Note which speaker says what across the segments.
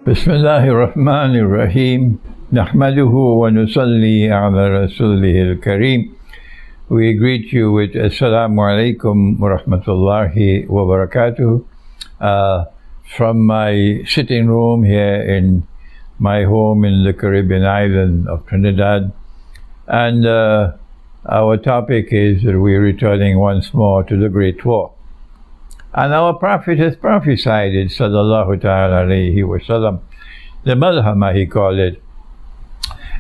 Speaker 1: Bismillahirrahmanirrahim. Nahmaduhu wa nusalli ala rasulihil kareem. We greet you with Assalamu alaikum wa rahmatullahi wa barakatuh. From my sitting room here in my home in the Caribbean island of Trinidad. And our topic is that we're returning once more to the Great War. And our Prophet has prophesied it, sallallahu ta'ala alayhi wa sallam, the malhama he called it,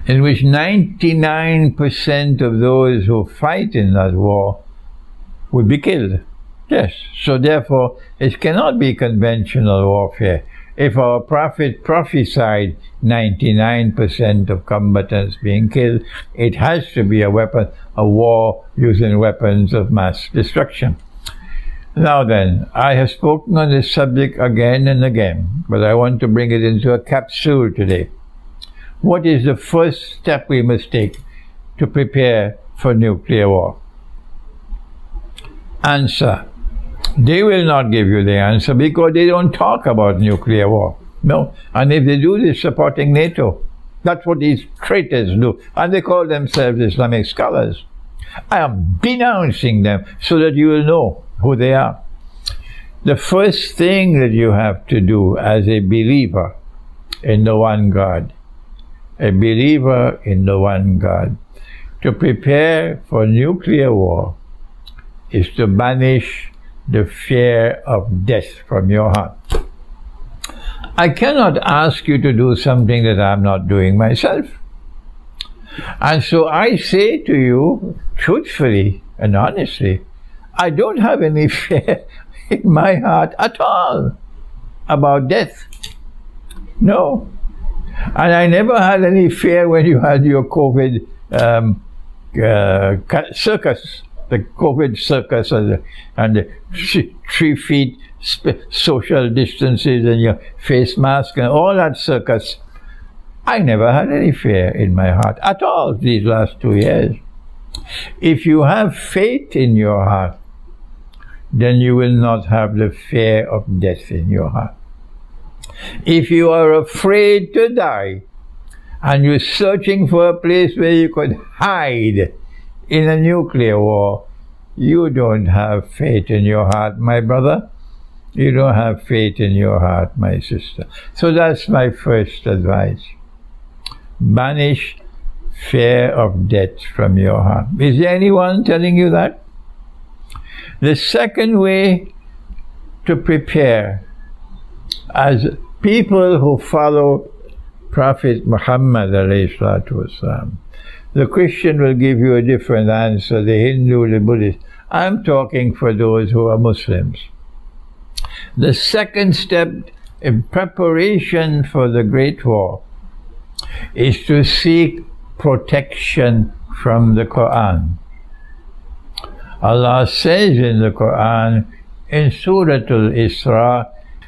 Speaker 1: in which 99% of those who fight in that war would be killed. Yes, so therefore it cannot be conventional warfare. If our Prophet prophesied 99% of combatants being killed, it has to be a war using weapons of mass destruction. Now then, I have spoken on this subject again and again, but I want to bring it into a capsule today. What is the first step we must take to prepare for nuclear war? Answer. They will not give you the answer because they don't talk about nuclear war. No. And if they do, they're supporting NATO. That's what these traitors do. And they call themselves Islamic scholars. I am denouncing them so that you will know who they are. The first thing that you have to do as a believer in the one God, a believer in the one God, to prepare for nuclear war is to banish the fear of death from your heart. I cannot ask you to do something that I'm not doing myself. And so I say to you, truthfully and honestly, I don't have any fear in my heart at all about death. No. And I never had any fear when you had your COVID circus, the COVID circus and the 3 feet social distances and your face mask and all that circus. I never had any fear in my heart at all these last 2 years. If you have faith in your heart, then you will not have the fear of death in your heart. If you are afraid to die and you're searching for a place where you could hide in a nuclear war, you don't have faith in your heart, my brother. You don't have faith in your heart, my sister. So that's my first advice. Banish fear of death from your heart. Is there anyone telling you that? The second way to prepare, as people who follow Prophet Muhammad ﷺ, the Christian will give you a different answer, the Hindu, the Buddhist. I'm talking for those who are Muslims. The second step in preparation for the Great War is to seek protection from the Quran. Allah says in the Quran, in Surah Al-Isra,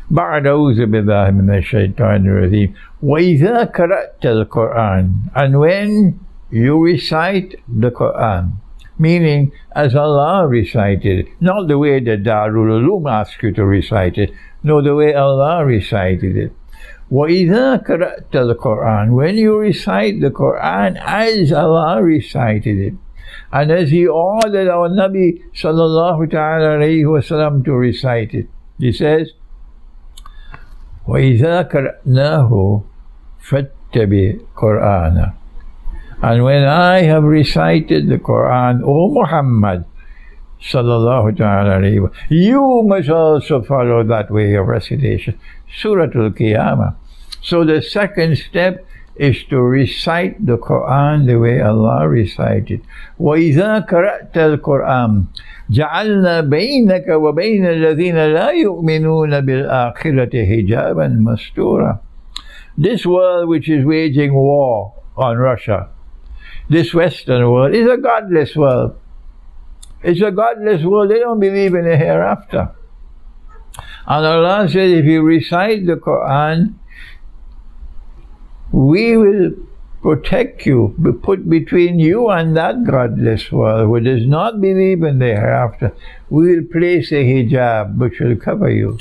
Speaker 1: بَعْدَ أَعُوذُ بِاللَّهِ مِنَ الشَّيْطَانِ الرَّجِيمِ وَإِذَا قَرَأْتَ الْقُرْآنَ. And when you recite the Quran, meaning as Allah recited it, not the way the Darul Ulum asks you to recite it, no, the way Allah recited it. وَإِذَا قَرَأْتَ الْقُرْآنَ. When you recite the Quran as Allah recited it, and as He ordered our Nabi sallallahu ta'ala alayhi wa sallam to recite it, He says, وَإِذَا قَرَأْنَاهُ فَاتَّبِعْ قُرْآنَهُ. And when I have recited the Quran, O Muhammad sallallahu ta'ala alayhi wa sallam, you must also follow that way of recitation. Surah Al-Qiyamah. So the second step is to recite the Quran the way Allah recited. وَإِذَا قَرَأْتَ الْقُرْآنَ جَعَلْنَا بَيْنَكَ وَبَيْنَ الَّذِينَ لَا يُؤْمِنُونَ بِالْآخِرَةِ حِجَابًا مَسْتُورًا. This world which is waging war on Russia, this Western world, is a godless world. It's a godless world. They don't believe in a hereafter. And Allah says, if you recite the Quran, we will protect you, put between you and that godless world who does not believe in the hereafter. We will place a hijab which will cover you.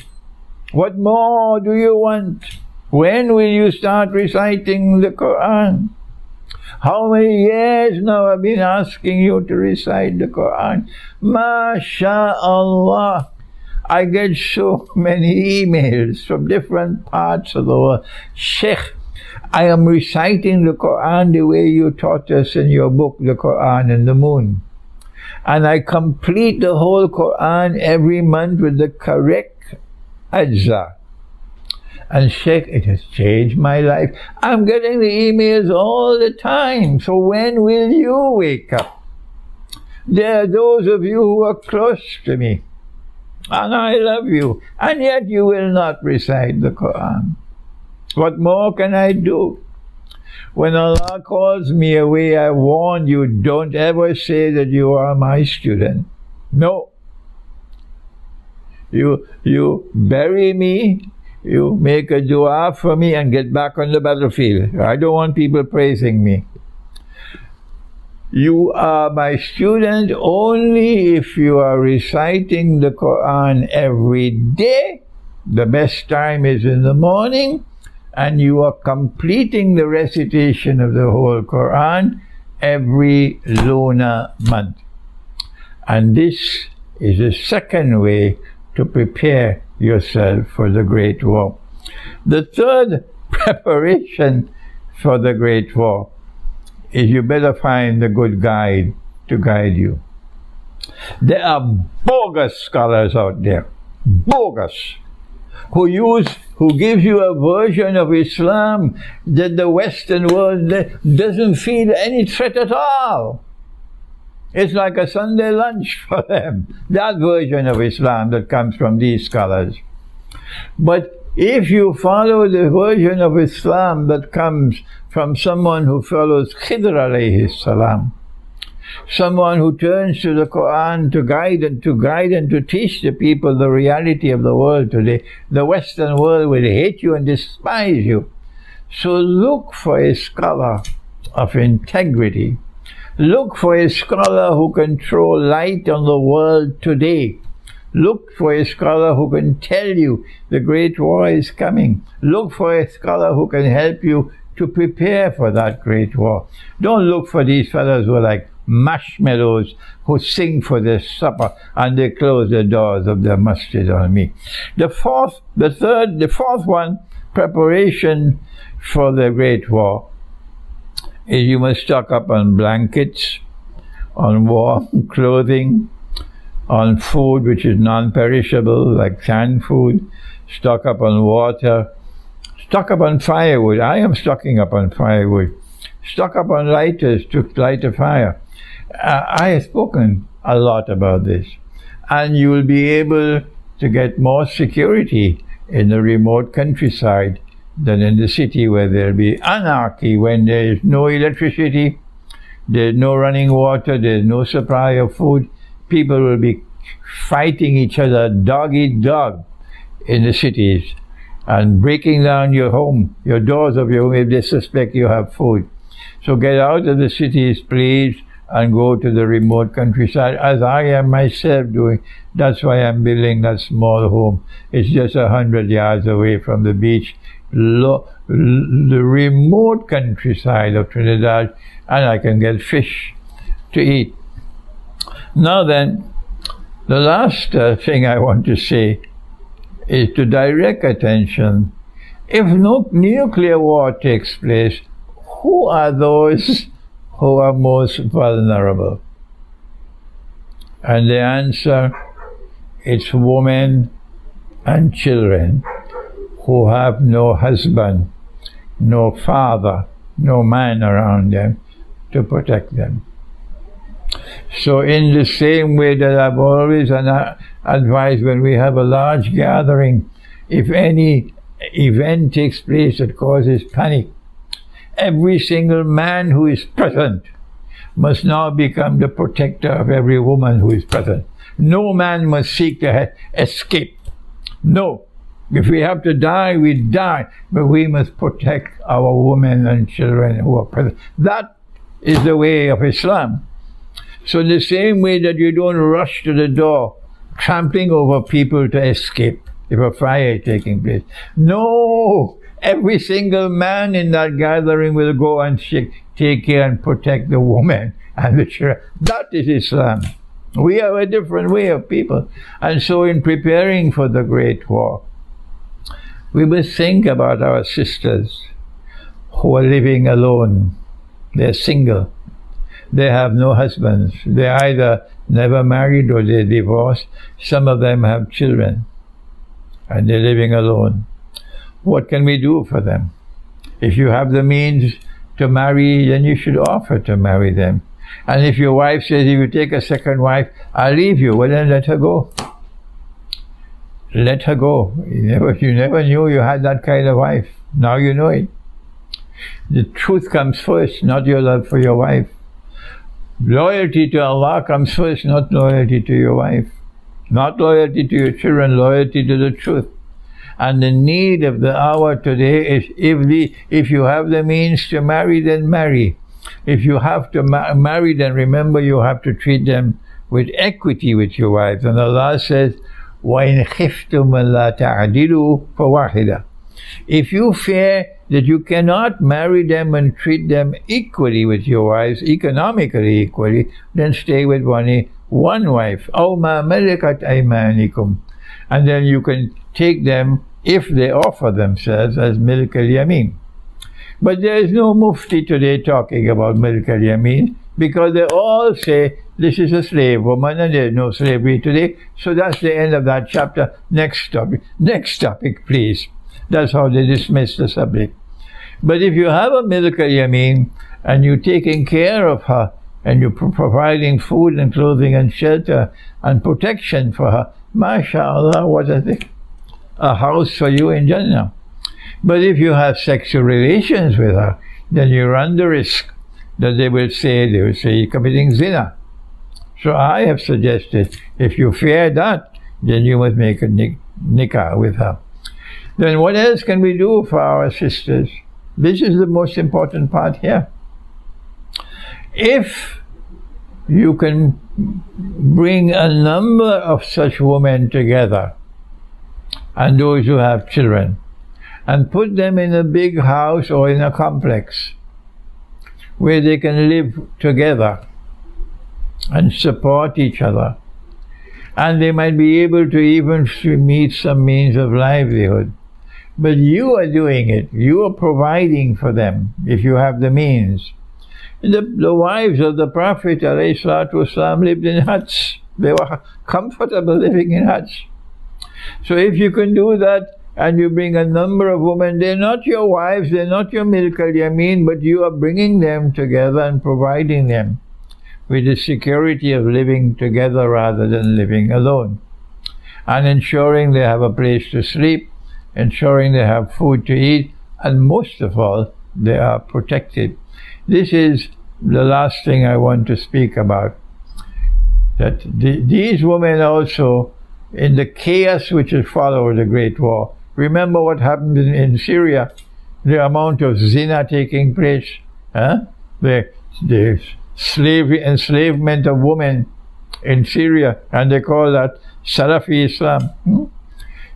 Speaker 1: What more do you want? When will you start reciting the Quran? How many years now I've been asking you to recite the Quran? MashaAllah. I get so many emails from different parts of the world. Sheikh, I am reciting the Quran the way you taught us in your book, The Quran and the Moon. And I complete the whole Quran every month with the correct ajza. And Sheikh, it has changed my life. I'm getting the emails all the time. So when will you wake up? There are those of you who are close to me, and I love you, and yet you will not recite the Quran. What more can I do? When Allah calls me away, I warn you, don't ever say that you are my student. No. You bury me, you make a dua for me and get back on the battlefield. I don't want people praising me. You are my student only if you are reciting the Quran every day. The best time is in the morning, and you are completing the recitation of the whole Quran every lunar month. And this is the second way to prepare yourself for the Great War. The third preparation for the Great War is you better find a good guide to guide you. There are bogus scholars out there, bogus, who gives you a version of Islam that the Western world doesn't feel any threat at all. It's like a Sunday lunch for them, that version of Islam that comes from these scholars. But if you follow the version of Islam that comes from someone who follows Khidr alayhi salam, someone who turns to the Quran to guide and to teach the people the reality of the world today, the Western world will hate you and despise you. So look for a scholar of integrity. Look for a scholar who can throw light on the world today. Look for a scholar who can tell you the Great War is coming. Look for a scholar who can help you to prepare for that Great War. Don't look for these fellows who are like marshmallows who sing for their supper and they close the doors of their masjid on me. The fourth one, preparation for the Great War, is you must stock up on blankets, on warm clothing, on food which is non-perishable like canned food, stock up on water, stock up on firewood. I am stocking up on firewood. Stock up on lighters to light a fire. I have spoken a lot about this. And you will be able to get more security in the remote countryside than in the city, where there will be anarchy when there is no electricity, there is no running water, there is no supply of food. People will be fighting each other dog eat dog in the cities and breaking down your home, your doors of your home, if they suspect you have food. So get out of the cities, please, and go to the remote countryside, as I am myself doing. That's why I'm building that small home. It's just 100 yards away from the beach, the remote countryside of Trinidad, and I can get fish to eat. Now then, the last thing I want to say is to direct attention. If no nuclear war takes place, who are those who are most vulnerable? And the answer, it's women and children who have no husband, no father, no man around them to protect them. So in the same way that I've always advised, when we have a large gathering, if any event takes place that causes panic, every single man who is present must now become the protector of every woman who is present. No man must seek to escape. No. If we have to die, we die. But we must protect our women and children who are present. That is the way of Islam. So in the same way that you don't rush to the door, trampling over people to escape if a fire is taking place. No! every single man in that gathering will go and take care and protect the woman and the children. That is Islam. We have a different way of people. And so in preparing for the Great War, we must think about our sisters who are living alone. They're single. They have no husbands. They either never married or they're divorced. Some of them have children and they're living alone. What can we do for them? If you have the means to marry, then you should offer to marry them. And if your wife says, if you take a second wife, I'll leave you, well then let her go. Let her go. You never knew you had that kind of wife. Now you know it. The truth comes first, not your love for your wife. Loyalty to Allah comes first, not loyalty to your wife. Not loyalty to your children, loyalty to the truth. And the need of the hour today is, if you have the means to marry, then marry. If you have to marry, then remember you have to treat them with equity with your wives. And Allah says, وَإِنْ خِفْتُمْ أَلَّا تَعْدِلُوا فَوَاحِدًا. If you fear that you cannot marry them and treat them equally with your wives, economically equally, then stay with one wife. أَوْ مَا مَلَكَتْ أَيْمَانِكُمْ. And then you can take them if they offer themselves as milk al-yamin. But there is no mufti today talking about milk al-yamin, because they all say this is a slave woman and there is no slavery today. So that's the end of that chapter. Next topic. Next topic, please. That's how they dismiss the subject. But if you have a milk al-yamin and you're taking care of her and you're providing food and clothing and shelter and protection for her, mashallah, what a thing. A house for you in Jannah. But if you have sexual relations with her, then you run the risk that they will say you're committing zina. So I have suggested, if you fear that, then you must make a nikah with her. Then what else can we do for our sisters? This is the most important part here. If you can bring a number of such women together, and those who have children, and put them in a big house or in a complex where they can live together and support each other, and they might be able to even meet some means of livelihood. But you are doing it. You are providing for them if you have the means. The wives of the Prophet ﷺ lived in huts. They were comfortable living in huts. So if you can do that and you bring a number of women, they're not your wives, they're not your milk al-yamin, but you are bringing them together and providing them with the security of living together rather than living alone, and ensuring they have a place to sleep, ensuring they have food to eat, and most of all, they are protected. This is the last thing I want to speak about, that these women also, in the chaos which has followed the Great War, remember what happened in Syria, the amount of zina taking place, the slavery, enslavement of women in Syria, and they call that Salafi Islam.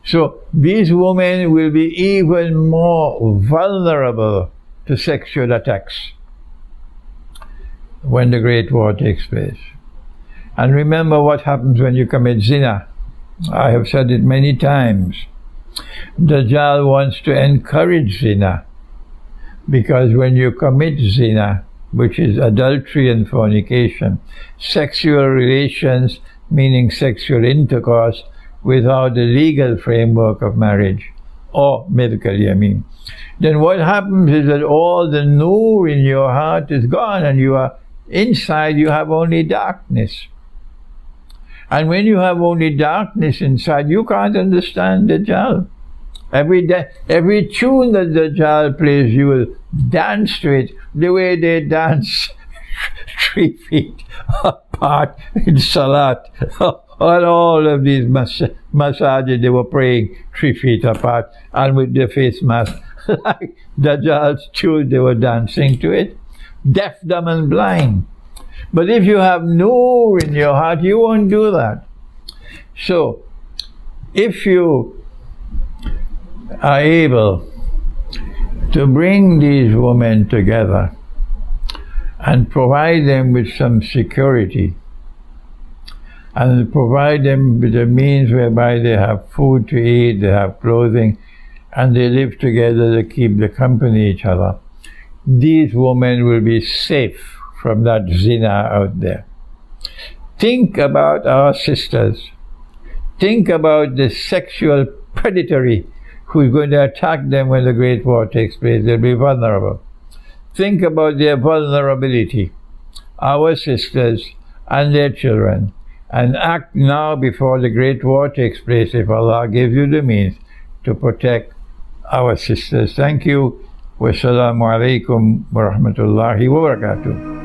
Speaker 1: So these women will be even more vulnerable to sexual attacks when the Great War takes place. And remember what happens when you commit zina. I have said it many times. Dajjal wants to encourage zina, because when you commit zina, which is adultery and fornication, sexual relations, meaning sexual intercourse, without the legal framework of marriage, or milk al-yamin, then what happens is that all the nur in your heart is gone, and you are inside, you have only darkness. And when you have only darkness inside, you can't understand Dajjal. Every tune that Dajjal plays, you will dance to it the way they dance 3 feet apart in Salat. On all of these masajid, they were praying 3 feet apart and with their face mask. Like Dajjal's tune, they were dancing to it. Deaf, dumb and blind. But if you have nur in your heart, you won't do that. So, if you are able to bring these women together and provide them with some security, and provide them with a means whereby they have food to eat, they have clothing, and they live together to keep the company each other. These women will be safe from that zina out there. Think about our sisters. Think about the sexual predatory who is going to attack them when the Great War takes place. They'll be vulnerable. Think about their vulnerability, our sisters and their children, and act now before the Great War takes place, if Allah gives you the means to protect our sisters. Thank you. Wassalamu alaikum wa rahmatullahi wa barakatuh.